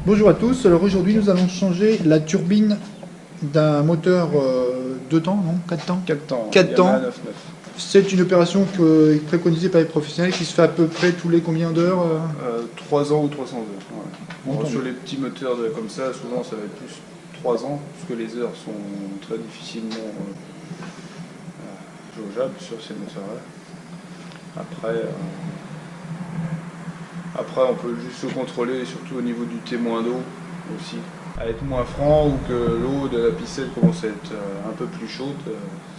Bonjour à tous, alors aujourd'hui nous allons changer la turbine d'un moteur 2 temps, non 4 temps 4 temps. 4 temps. 9. C'est une opération préconisée par les professionnels qui se fait à peu près tous les combien d'heures 3 ans ou 300 heures. Ouais. Bon, Sur les petits moteurs comme ça, souvent ça va être plus 3 ans, parce que les heures sont très difficilement jaugeables sur ces moteurs-là. Après, on peut juste se contrôler, surtout au niveau du témoin d'eau aussi. À être moins franc ou que l'eau de la piscine commence à être un peu plus chaude,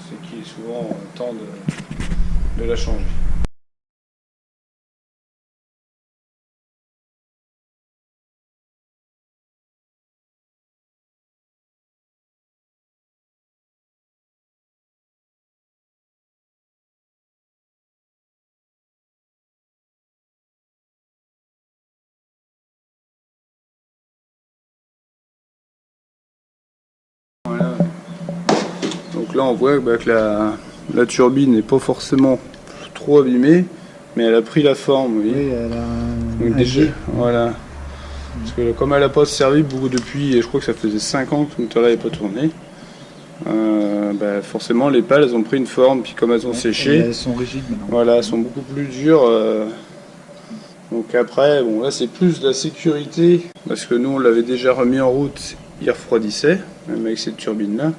c'est qu'il est souvent temps de la changer. Voilà. Donc là on voit que la turbine n'est pas forcément trop abîmée, mais elle a pris la forme, vous voyez. Oui, elle a Donc déjà, voilà. Parce que comme elle n'a pas servi beaucoup depuis, je crois que ça faisait 5 ans que ce moteur-là n'avait pas tourné, forcément les pales elles ont pris une forme, puis comme elles ont séché, elles sont rigides maintenant. voilà, elles sont beaucoup plus dures. Donc après, bon là c'est plus de la sécurité, parce que nous on l'avait déjà remis en route, il refroidissait, même avec cette turbine-là.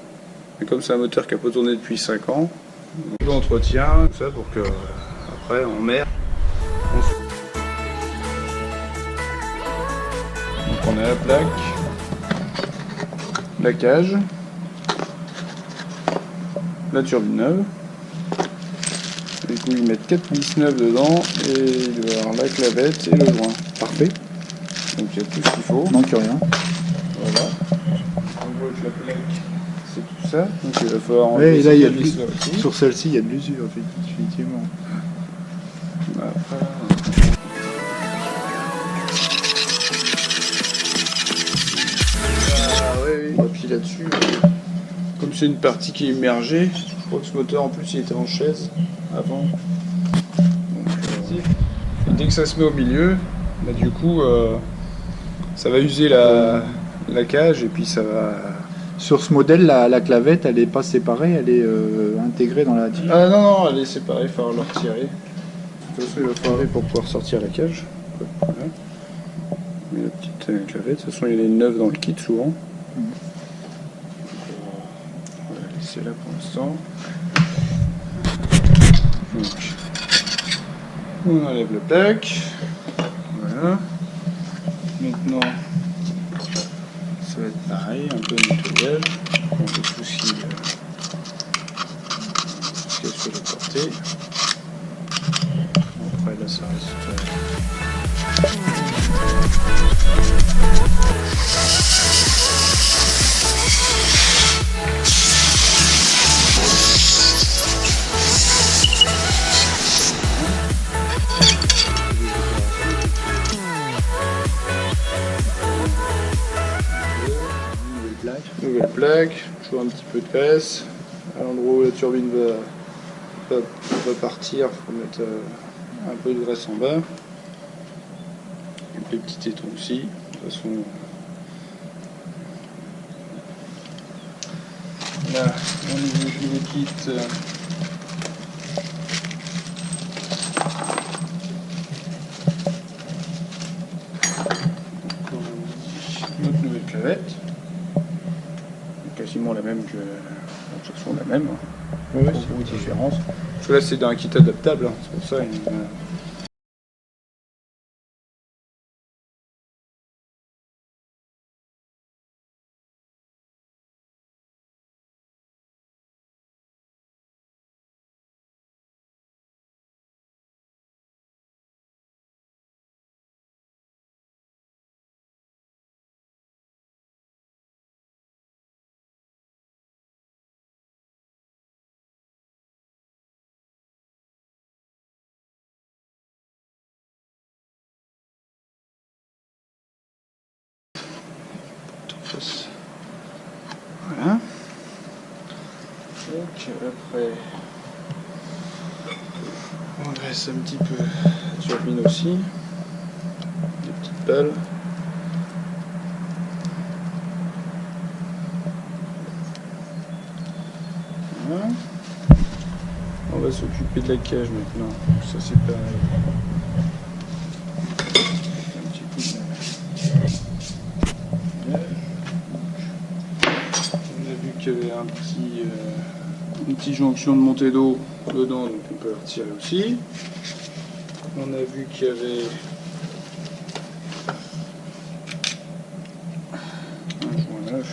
Mais comme c'est un moteur qui n'a pas tourné depuis 5 ans, on l'entretient, ça pour que après en mer, donc on a la plaque, la cage, la turbine neuve. Du coup ils mettent 4 vis neuves dedans et il doit y avoir la clavette et le joint. Parfait, Donc il y a tout ce qu'il faut. manque rien. Voilà. On voit que la plaque c'est tout ça. Donc il va falloir enlever Oui, là, ces il y a quatre vis là aussi. sur celle-ci il y a de l'usure, effectivement. Après, oui. Et puis là-dessus, comme c'est une partie qui est immergée, je crois que ce moteur en plus il était en chaise avant. Donc, et dès que ça se met au milieu, du coup ça va user la cage et puis ça va. Sur ce modèle, la clavette, elle n'est pas séparée, elle est intégrée dans la tige. Ah non, elle est séparée, il va falloir le retirer. De toute façon, il va falloir pour pouvoir sortir la cage. Voilà. Mais la petite clavette, de toute façon il y en a une neuve dans le kit souvent. On va la laisser là pour l'instant. Donc, on enlève la plaque. Voilà. Maintenant, ça va être pareil, un peu de nettoyage. On fait tout ce qui est sur le porté. Après là ça reste. Nouvelle plaque, toujours un petit peu de graisse. À l'endroit où la turbine va partir, il faut mettre un peu de graisse en bas. Et puis les petits tétons aussi. De toute façon, là, au niveau du nouveau kit, notre nouvelle clavette. Quasiment la même que. De toute façon, la même. Oui, c'est une différence. Parce que là, c'est un kit adaptable, c'est pour ça. Voilà. Donc après, on dresse un petit peu la turbine aussi, des petites pales. On va s'occuper de la cage maintenant. Ça c'est pareil. Un petit coup de on a vu qu'il y avait une petite jonction de montée d'eau dedans, donc on peut la retirer aussi. On a vu qu'il y avait un joint neuf,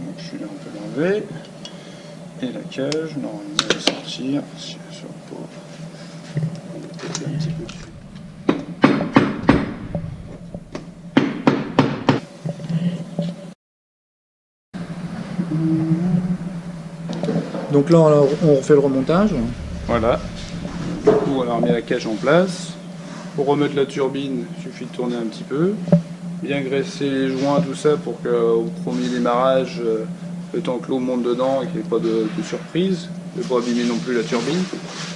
donc celui-là on peut l'enlever. Et la cage, normalement elle va sortir, si elle sort pas, on va péter un petit peu dessus. Donc là, on refait le remontage. Voilà, du coup on a remis la cage en place. Pour remettre la turbine, il suffit de tourner un petit peu, bien graisser les joints, tout ça, pour qu'au premier démarrage, le temps que l'eau monte dedans et qu'il n'y ait pas de surprise, ne pas abîmer non plus la turbine.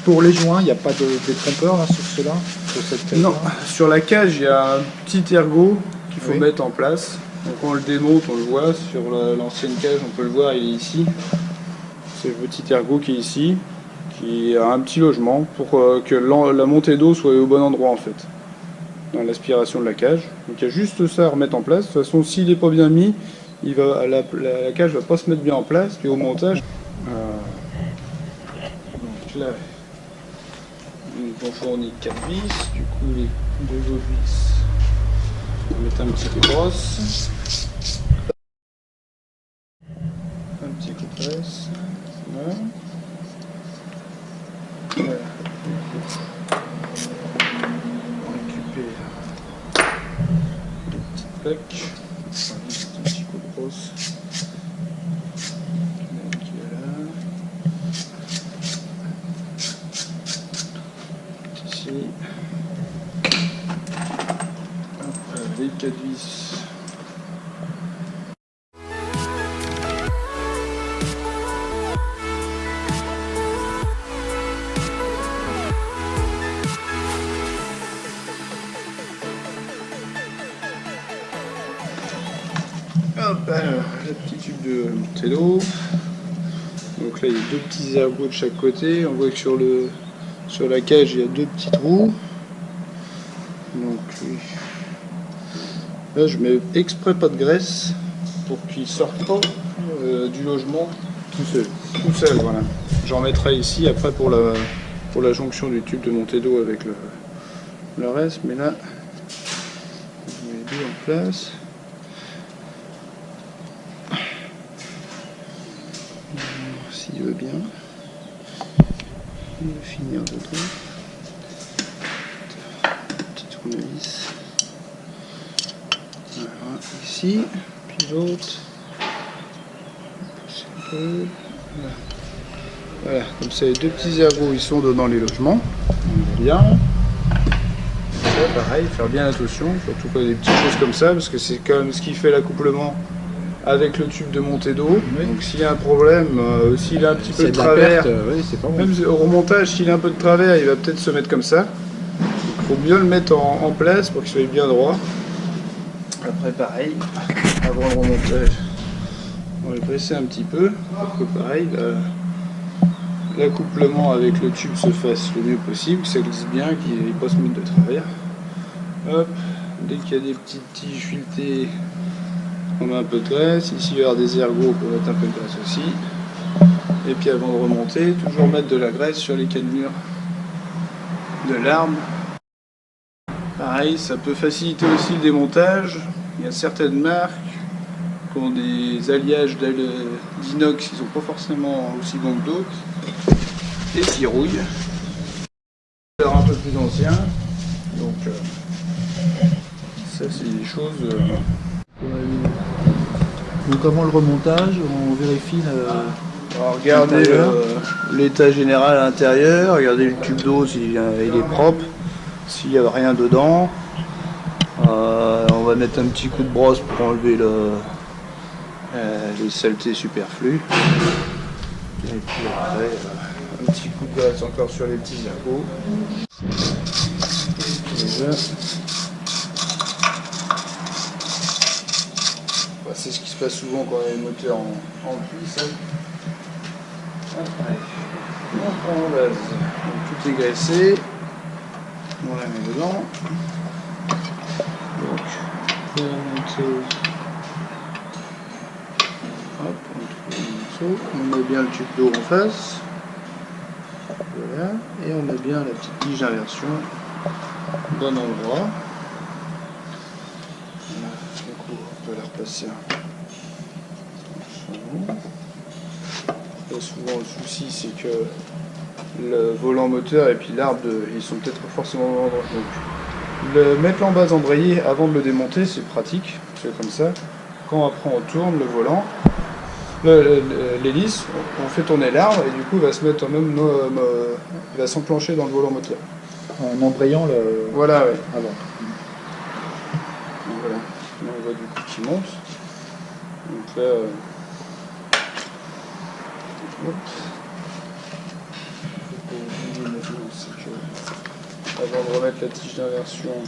Pour les joints, il n'y a pas de détrompeur là sur cela, sur cette cage. Non, sur la cage, il y a un petit ergot qu'il faut Oui. mettre en place. Donc on le démonte, on le voit. Sur l'ancienne cage, on peut le voir, il est ici. C'est le petit ergot qui est ici, qui a un petit logement pour que la montée d'eau soit au bon endroit en fait, dans l'aspiration de la cage. Donc il y a juste ça à remettre en place. De toute façon, s'il n'est pas bien mis, la cage va pas se mettre bien en place. Puis au montage, donc là, on fournit 4 vis. Du coup, les 2 autres vis, on va mettre un petit coup de brosse, un petit coup de presse. Voilà. Voilà. On récupère les petites plaques. Enfin, un petit coup de brosse. Qui est là. Ici. Hop, les 4 vis. Hop, alors, le petit tube de montée d'eau. Donc là, il y a 2 petits ergots de chaque côté. On voit que sur la cage, il y a 2 petits trous. Donc là, je mets exprès pas de graisse pour qu'il sorte pas du logement tout seul. Tout seul, voilà. J'en mettrai ici après pour la jonction du tube de montée d'eau avec le reste. Mais là, je mets les 2 en place. S'il veut bien, il va finir dedans. Petit tournevis. Voilà, ici, puis l'autre. Pousser un peu. Voilà. Voilà, comme ça, les 2 petits ergots, ils sont dans les logements. On est bien. Ça, pareil, faire bien attention, surtout quand il y a des petites choses comme ça, parce que c'est quand même ce qui fait l'accouplement avec le tube de montée d'eau. Oui. Donc s'il y a un problème, s'il a un petit peu de C'est la travers, perte, oui, c'est pas bon. même au remontage, s'il a un peu de travers, il va peut-être se mettre comme ça. Il faut bien le mettre en place pour qu'il soit bien droit. Après pareil, avant le remontage, on va le presser un petit peu pour que pareil, l'accouplement avec le tube se fasse le mieux possible, que ça glisse bien, qu'il n'ait pas se mettre de travers. Hop, dès qu'il y a des petites tiges filetées, on met un peu de graisse. Ici il va y avoir des ergots, on peut mettre un peu de graisse aussi. Et puis avant de remonter, toujours mettre de la graisse sur les cannelures de l'arme. Pareil, ça peut faciliter aussi le démontage. Il y a certaines marques qui ont des alliages d'inox qui ne sont pas forcément aussi bons que d'autres. Et qui rouillent. Alors un peu plus ancien. Donc ça c'est des choses qu'on a vues. Donc avant le remontage, on vérifie Alors, regardez l'état général à l'intérieur, regardez le tube d'eau s'il est propre, s'il n'y a rien dedans. On va mettre un petit coup de brosse pour enlever les saletés superflues. Et puis après, un petit coup de graisse encore sur les petits ergots. C'est ce qui se passe souvent quand il y a les moteurs en cuisse. Après. On prend en base. Donc, tout est graissé. On la met dedans. Donc, pour monter. Hop, on trouve le morceau. On met bien le tube d'eau en face. Voilà. Et on met bien la petite tige d'inversion au bon endroit. Voilà. Du coup, on peut la repasser. Là, souvent le souci c'est que le volant moteur et puis l'arbre ils sont peut-être forcément au même endroit. Donc mettre en base embrayé avant de le démonter c'est pratique, parce que comme ça quand après on tourne le volant, l'hélice, on fait tourner l'arbre et du coup il va se mettre même il va s'enclencher dans le volant moteur. En embrayant le... Voilà, ouais. avant. Donc, voilà. Là on voit du coup qu'il monte. Donc là hop. C'est que avant de remettre la tige d'inversion, on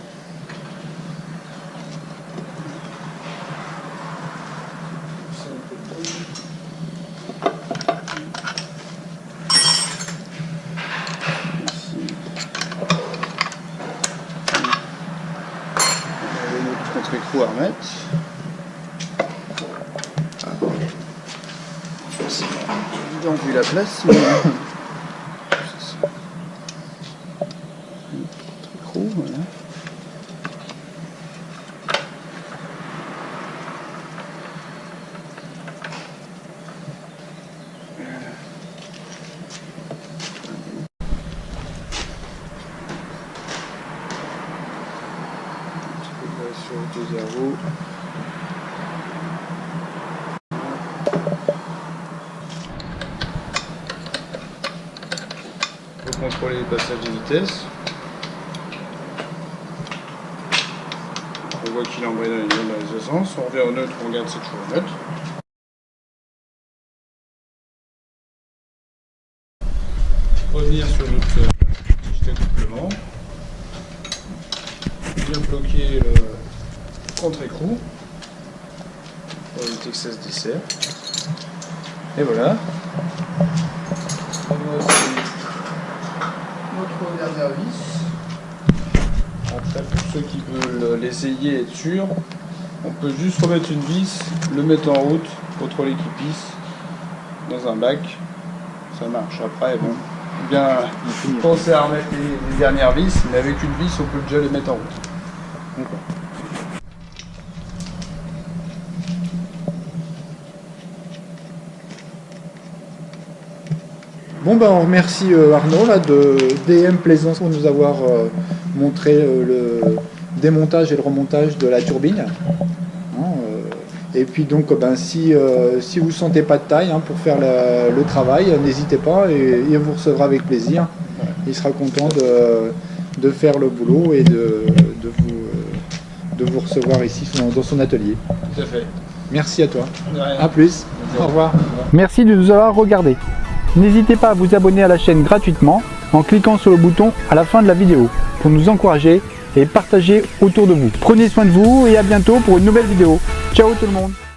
a notre contre-écrou à remettre. Donc vu la place, mais... Trop, voilà. Sur 2-0. Contrôler les passages de vitesse. On voit qu'il est embrayé dans les deux sens. On revient au neutre, on regarde c'est toujours au neutre. Revenir sur notre petit accouplement. Bien bloquer le contre-écrou pour éviter que ça se desserre. Et voilà. Notre dernière vis. Après, pour ceux qui veulent l'essayer et être sûr, on peut juste remettre une vis, le mettre en route, contrôler qu'il pisse dans un bac. Ça marche. Après, bon, bien penser à remettre les dernières vis, mais avec une vis, on peut déjà les mettre en route. D'accord. Bon ben on remercie Arnaud là, de DM Plaisance pour nous avoir montré le démontage et le remontage de la turbine. Et puis donc ben, si vous ne sentez pas de taille pour faire le travail, n'hésitez pas et il vous recevra avec plaisir. Il sera content de faire le boulot et de vous recevoir ici dans son atelier. Tout à fait. Merci à toi. À plus. Au revoir. Merci de nous avoir regardés. N'hésitez pas à vous abonner à la chaîne gratuitement en cliquant sur le bouton à la fin de la vidéo pour nous encourager et partager autour de vous. Prenez soin de vous et à bientôt pour une nouvelle vidéo. Ciao tout le monde!